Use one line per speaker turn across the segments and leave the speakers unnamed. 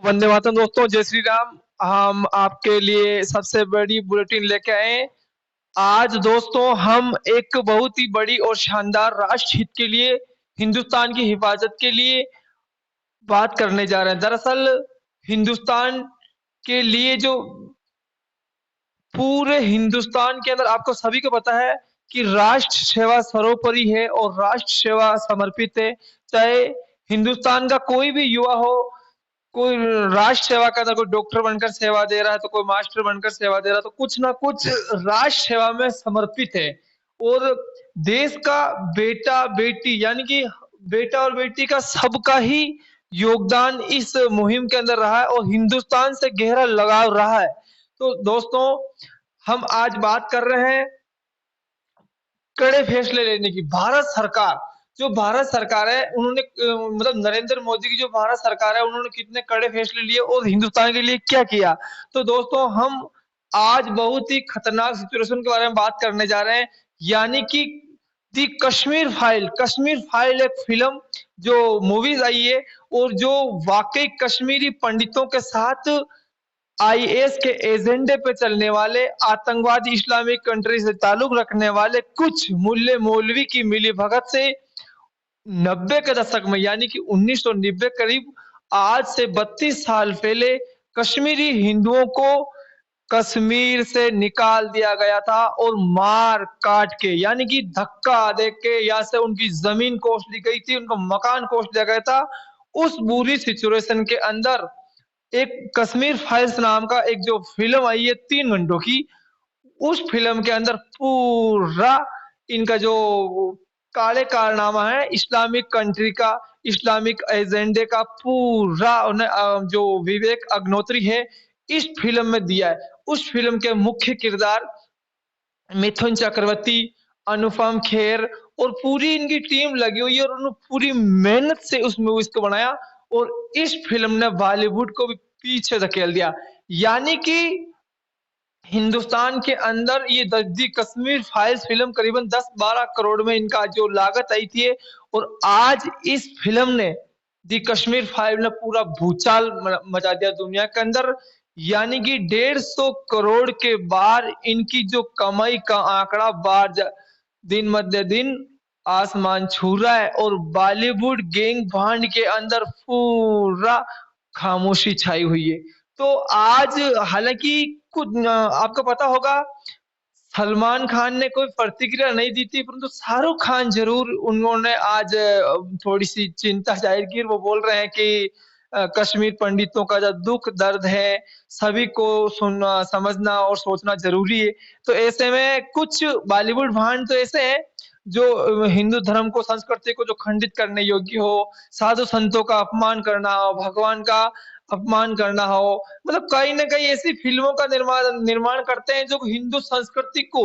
वंदे मातरम दोस्तों, जय श्री राम। हम आपके लिए सबसे बड़ी बुलेटिन लेके आए हैं। आज दोस्तों हम एक बहुत ही बड़ी और शानदार राष्ट्र हित के लिए, हिंदुस्तान की हिफाजत के लिए बात करने जा रहे हैं। दरअसल हिंदुस्तान के लिए जो पूरे हिंदुस्तान के अंदर आपको सभी को पता है कि राष्ट्र सेवा सर्वोपरि है और राष्ट्र सेवा समर्पित है। चाहे हिंदुस्तान का कोई भी युवा हो, कोई राष्ट्र सेवा कर रहा है, कोई डॉक्टर बनकर सेवा दे रहा है तो कोई मास्टर बनकर सेवा दे रहा है, तो कुछ ना कुछ राष्ट्र सेवा में समर्पित है। और देश का बेटा बेटी यानी कि बेटा और बेटी का सबका ही योगदान इस मुहिम के अंदर रहा है और हिंदुस्तान से गहरा लगाव रहा है। तो दोस्तों हम आज बात कर रहे हैं कड़े फैसले लेने की। भारत सरकार है, उन्होंने मतलब नरेंद्र मोदी की जो भारत सरकार है, उन्होंने कितने कड़े फैसले लिए और हिंदुस्तान के लिए क्या किया। तो दोस्तों हम आज बहुत ही खतरनाक सिचुएशन के बारे में बात करने जा रहे हैं, यानी कि दी कश्मीर फाइल एक फिल्म जो मूवीज आई है और जो वाकई कश्मीरी पंडितों के साथ आईएस के एजेंडे पे चलने वाले आतंकवादी इस्लामिक कंट्री से ताल्लुक रखने वाले कुछ मुल्ले मौलवी की मिलीभगत से 90 के दशक में यानी कि 1990 करीब, आज से 32 साल पहले कश्मीरी हिंदुओं को कश्मीर से निकाल दिया गया था और मार काट के यानी कि धक्का दे के यहाँ से उनकी जमीन कोस ली गई थी, उनका मकान कोस दिया गया था। उस बुरी सिचुएशन के अंदर एक कश्मीर फाइल्स नाम का एक जो फिल्म आई है 3 घंटों की, उस फिल्म के अंदर पूरा इनका जो काले कारनामा है इस्लामिक कंट्री का, इस्लामिक एजेंडे का पूरा उन्हें जो विवेक अग्निहोत्री है इस फिल्म में दिया है। उस फिल्म के मुख्य किरदार मिथुन चक्रवर्ती, अनुपम खेर और पूरी इनकी टीम लगी हुई है और उन्होंने पूरी मेहनत से उस मूवीज को बनाया और इस फिल्म ने बॉलीवुड को भी पीछे धकेल दिया। यानी कि हिंदुस्तान के अंदर ये दी कश्मीर फाइल्स फिल्म करीबन 10-12 करोड़ में इनका जो लागत आई थी और आज इस फिल्म ने दी कश्मीर फाइल ने पूरा भूचाल मचा दिया दुनिया के अंदर। यानी कि 150 करोड़ के बार इनकी जो कमाई का आंकड़ा दिन मध्य दिन आसमान छू रहा है और बॉलीवुड गैंग भांड के अंदर पूरा खामोशी छाई हुई है। तो आज हालांकि कुछ आपको पता होगा सलमान खान ने कोई प्रतिक्रिया नहीं दी थी, परंतु शाहरुख खान जरूर उन्होंने आज थोड़ी सी चिंता जाहिर की। वो बोल रहे हैं कि कश्मीर पंडितों का जो दुख दर्द है सभी को सुनना समझना और सोचना जरूरी है। तो ऐसे में कुछ बॉलीवुड भांड तो ऐसे हैं जो हिंदू धर्म को, संस्कृति को जो खंडित करने योग्य हो, साधु संतों का अपमान करना हो, भगवान का अपमान करना हो, मतलब कहीं ना कहीं ऐसी फिल्मों का निर्माण निर्माण करते हैं जो हिंदू संस्कृति को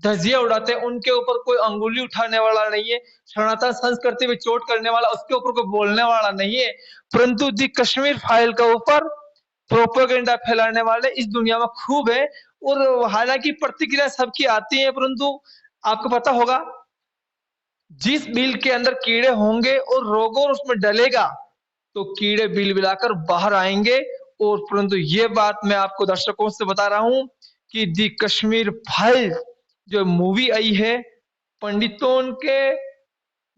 धज्जियां उड़ाते हैं। उनके ऊपर कोई अंगुली उठाने वाला नहीं है, सनातन संस्कृति में चोट करने वाला उसके ऊपर कोई बोलने वाला नहीं है, परंतु दी कश्मीर फाइल का ऊपर प्रोपेगेंडा फैलाने वाले इस दुनिया में खूब है। और हालांकि प्रतिक्रिया सबकी आती है, परंतु आपको पता होगा जिस बिल के अंदर कीड़े होंगे और रोगों उसमें डलेगा तो कीड़े बिल बिलाकर बाहर आएंगे। और परंतु ये बात मैं आपको दर्शकों से बता रहा हूं कि दी कश्मीर फाइल जो मूवी आई है, पंडितों के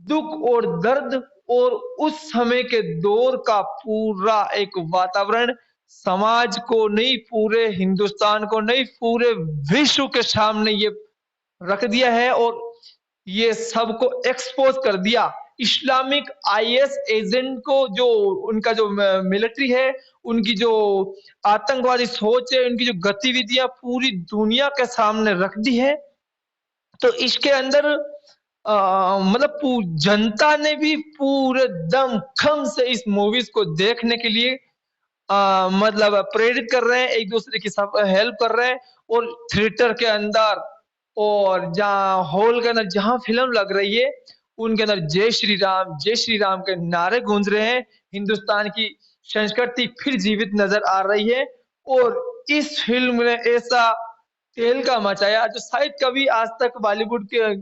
दुख और दर्द और उस समय के दौर का पूरा एक वातावरण समाज को नहीं, पूरे हिंदुस्तान को नहीं, पूरे विश्व के सामने ये रख दिया है और ये सबको एक्सपोज कर दिया। इस्लामिक आईएस एजेंट को जो उनका जो मिलिट्री है, उनकी जो आतंकवादी सोच है, उनकी जो गतिविधियां पूरी दुनिया के सामने रख दी है। तो इसके अंदर मतलब जनता ने भी पूरे दम खम से इस मूवीज को देखने के लिए मतलब प्रेरित कर रहे हैं, एक दूसरे की सब हेल्प कर रहे हैं। और थिएटर के अंदर और जहाँ हॉल के अंदर जहां फिल्म लग रही है उनके अंदर जय श्री राम के नारे गूंज रहे हैं। हिंदुस्तान की संस्कृति फिर जीवित नजर आ रही है और इस फिल्म ने ऐसा तहलका मचाया जो शायद कभी आज तक बॉलीवुड के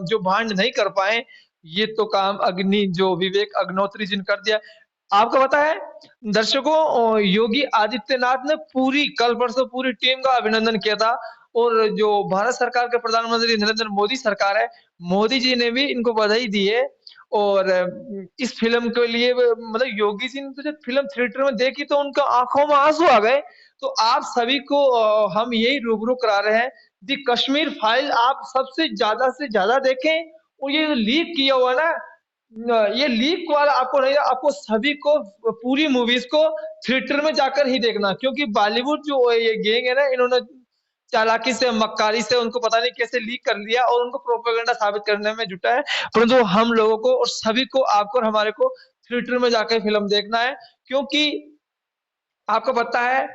जो भांड नहीं कर पाए। ये तो काम अग्नि जो विवेक अग्निहोत्री जी ने कर दिया। आपको पता है दर्शकों, योगी आदित्यनाथ ने पूरी कल परसों पूरी टीम का अभिनंदन किया था। और जो भारत सरकार के प्रधानमंत्री नरेंद्र मोदी सरकार है, मोदी जी ने भी इनको बधाई दी है। और इस फिल्म के लिए मतलब योगी जी ने तो जब फिल्म थिएटर में देखी तो उनका आंखों में आंसू आ गए। तो आप सभी को हम यही रूबरू करा रहे हैं, दी कश्मीर फाइल आप सबसे ज्यादा से ज्यादा देखें। और ये लीक किया हुआ ना, ये लीक वाला आपको नहीं, आपको सभी को पूरी मूवीज को थिएटर में जाकर ही देखना, क्योंकि बॉलीवुड जो ये गैंग है ना, इन्होंने चालाकी से मक्कारी से उनको पता नहीं कैसे लीक कर लिया और उनको प्रोपेगेंडा साबित करने में जुटा है। परंतु हम लोगों को और सभी को, आपको और हमारे को थिएटर में जाकर फिल्म देखना है, क्योंकि आपको पता है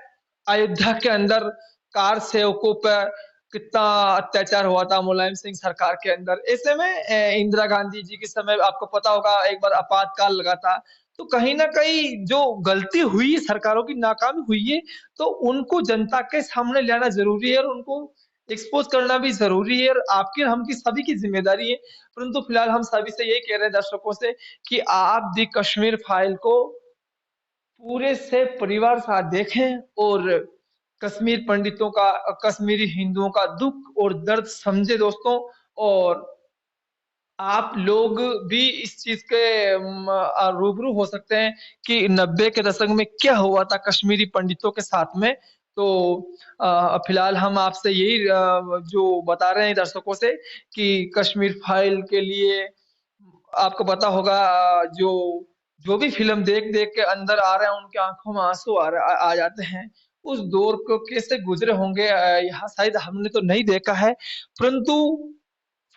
अयोध्या के अंदर कार सेवकों पर कितना अत्याचार हुआ था मुलायम सिंह सरकार के अंदर। ऐसे में इंदिरा गांधी जी के समय आपको पता होगा एक बार आपातकाल लगा था। तो कहीं ना कहीं जो गलती हुई है, सरकारों की नाकामी हुई है, तो उनको जनता के सामने लाना जरूरी है और उनको एक्सपोज करना भी जरूरी है, और आपकी और हम की सभी की जिम्मेदारी है। परंतु फिलहाल हम सभी से यही कह रहे हैं दर्शकों से कि आप दी कश्मीर फाइल को पूरे से परिवार साथ देखें और कश्मीर पंडितों का, कश्मीरी हिंदुओं का दुख और दर्द समझे दोस्तों। और आप लोग भी इस चीज के रूबरू हो सकते हैं कि 90 के दशक में क्या हुआ था कश्मीरी पंडितों के साथ में। तो फिलहाल हम आपसे यही जो बता रहे हैं दर्शकों से कि कश्मीर फाइल के लिए आपको पता होगा, जो जो भी फिल्म देख देख के अंदर आ रहे हैं उनकी आंखों में आंसू आ जाते हैं। उस दौर को कैसे गुजरे होंगे, यहाँ शायद हमने तो नहीं देखा है, परंतु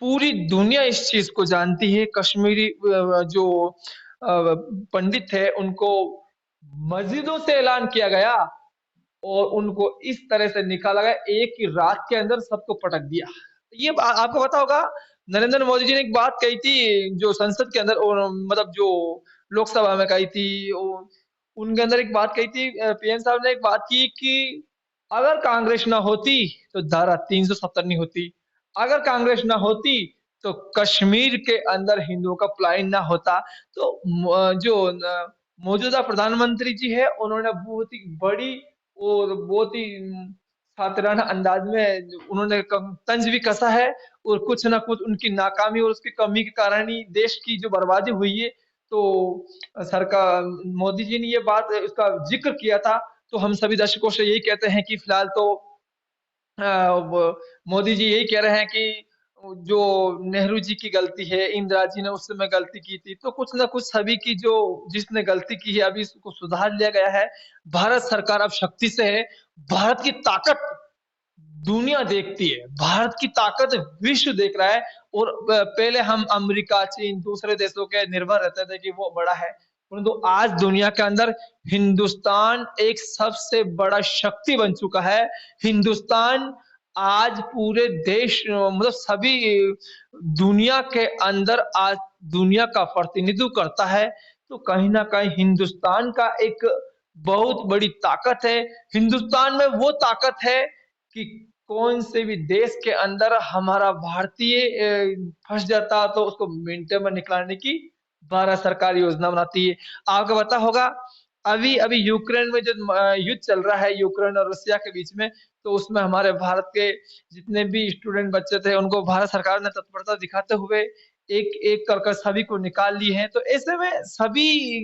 पूरी दुनिया इस चीज को जानती है। कश्मीरी जो पंडित है उनको मस्जिदों से ऐलान किया गया और उनको इस तरह से निकाला गया, एक ही रात के अंदर सबको पटक दिया। ये आपको पता होगा नरेंद्र मोदी जी ने एक बात कही थी जो संसद के अंदर, और मतलब जो लोकसभा में कही थी, उनके अंदर एक बात कही थी, पीएम साहब ने एक बात की कि अगर कांग्रेस ना होती तो धारा 370 नहीं होती, अगर कांग्रेस ना होती तो कश्मीर के अंदर हिंदुओं का पलायन ना होता। तो जो मौजूदा प्रधानमंत्री जी है उन्होंने बहुत ही बड़ी और बहुत ही सातराना अंदाज में उन्होंने तंज भी कसा है। और कुछ ना कुछ उनकी नाकामी और उसकी कमी के कारण ही देश की जो बर्बादी हुई है। तो सरकार मोदी जी ने ये बात उसका जिक्र किया था। तो हम सभी दर्शकों से यही कहते हैं कि फिलहाल तो मोदी जी यही कह रहे हैं कि जो नेहरू जी की गलती है, इंदिरा जी ने उस समय गलती की थी, तो कुछ ना कुछ सभी की जो जिसने गलती की है अभी उसको सुधार लिया गया है। भारत सरकार अब शक्ति से है। भारत की ताकत दुनिया देखती है, भारत की ताकत विश्व देख रहा है। और पहले हम अमेरिका, चीन, दूसरे देशों के निर्भर रहते थे कि वो बड़ा है, परंतु आज दुनिया के अंदर हिंदुस्तान एक सबसे बड़ा शक्ति बन चुका है। हिंदुस्तान आज पूरे देश मतलब सभी दुनिया के अंदर आज दुनिया का प्रतिनिधित्व करता है। तो कहीं ना कहीं हिंदुस्तान का एक बहुत बड़ी ताकत है। हिंदुस्तान में वो ताकत है कि कौन से भी देश के अंदर हमारा भारतीय फंस जाता तो उसको मिनटों में निकालने की भारत सरकार योजना बनाती है। आपको पता होगा अभी अभी यूक्रेन में जो युद्ध चल रहा है यूक्रेन और रसिया के बीच में, तो उसमें हमारे भारत के जितने भी स्टूडेंट बच्चे थे उनको भारत सरकार ने तत्परता दिखाते हुए एक एक कर कर सभी को निकाल लिए हैं। तो ऐसे में सभी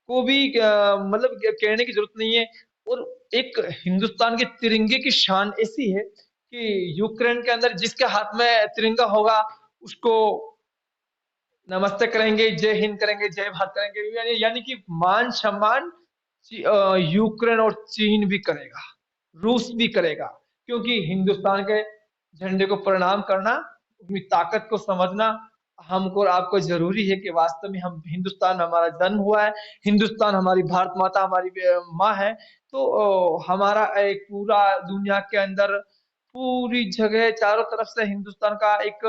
को भी मतलब कहने की जरूरत नहीं है। और एक हिंदुस्तान के तिरंगे की शान ऐसी है कि यूक्रेन के अंदर जिसके हाथ में तिरंगा होगा उसको नमस्ते करेंगे, जय हिंद करेंगे, जय भारत करेंगे, यानी यानी कि मान सम्मान यूक्रेन और चीन भी करेगा, रूस भी करेगा। क्योंकि हिंदुस्तान के झंडे को प्रणाम करना, अपनी ताकत को समझना हमको और आपको जरूरी है कि वास्तव में हम हिंदुस्तान हमारा जन्म हुआ है, हिंदुस्तान हमारी भारत माता हमारी माँ है। तो हमारा एक पूरा दुनिया के अंदर पूरी जगह चारों तरफ से हिंदुस्तान का एक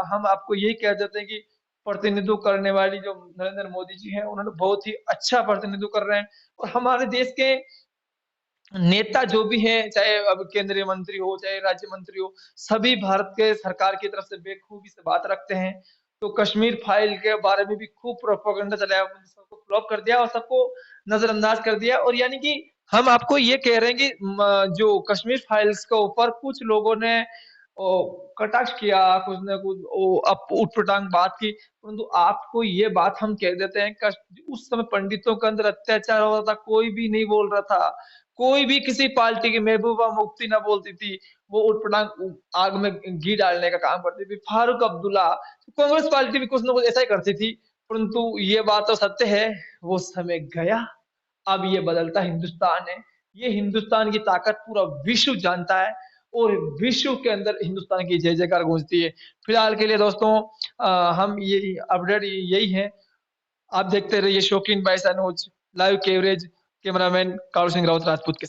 हम आपको यही कह देते हैं कि प्रतिनिधित्व करने वाली जो नरेंद्र मोदी जी हैं उन्होंने बहुत ही अच्छा प्रतिनिधित्व कर रहे हैं। और हमारे देश के नेता जो भी हैं, चाहे अब केंद्रीय मंत्री हो चाहे राज्य मंत्री हो, सभी भारत के सरकार की तरफ से बेखूबी से बात रखते हैं। तो कश्मीर फाइल के बारे में भी खूब प्रोपेगेंडा चलाया, सबको फ्लॉप कर दिया और सबको नजरअंदाज कर दिया। और यानी कि हम आपको ये कह रहे हैं कि जो कश्मीर फाइल्स के ऊपर कुछ लोगों ने कटाक्ष किया, कुछ ने कुछ उटपटांग बात की, परंतु आपको ये बात हम कह देते हैं उस समय पंडितों के अंदर अत्याचार हो रहा था, कोई भी नहीं बोल रहा था, कोई भी किसी पार्टी की महबूबा मुफ्ती ना बोलती थी, वो उटपटांग आग में घी डालने का काम करती थी। फारूक अब्दुल्ला, कांग्रेस पार्टी भी कुछ ना कुछ ऐसा ही करती थी। परंतु ये बात तो सत्य है, वो समय गया, अब ये बदलता हिंदुस्तान है। ये हिंदुस्तान की ताकत पूरा विश्व जानता है और विश्व के अंदर हिंदुस्तान की जय जयकार गूंजती है। फिलहाल के लिए दोस्तों हम ये अपडेट यही है। आप देखते रहिए शौकीन by news live coverage, cameraman Kalu Singh Raut Rajput के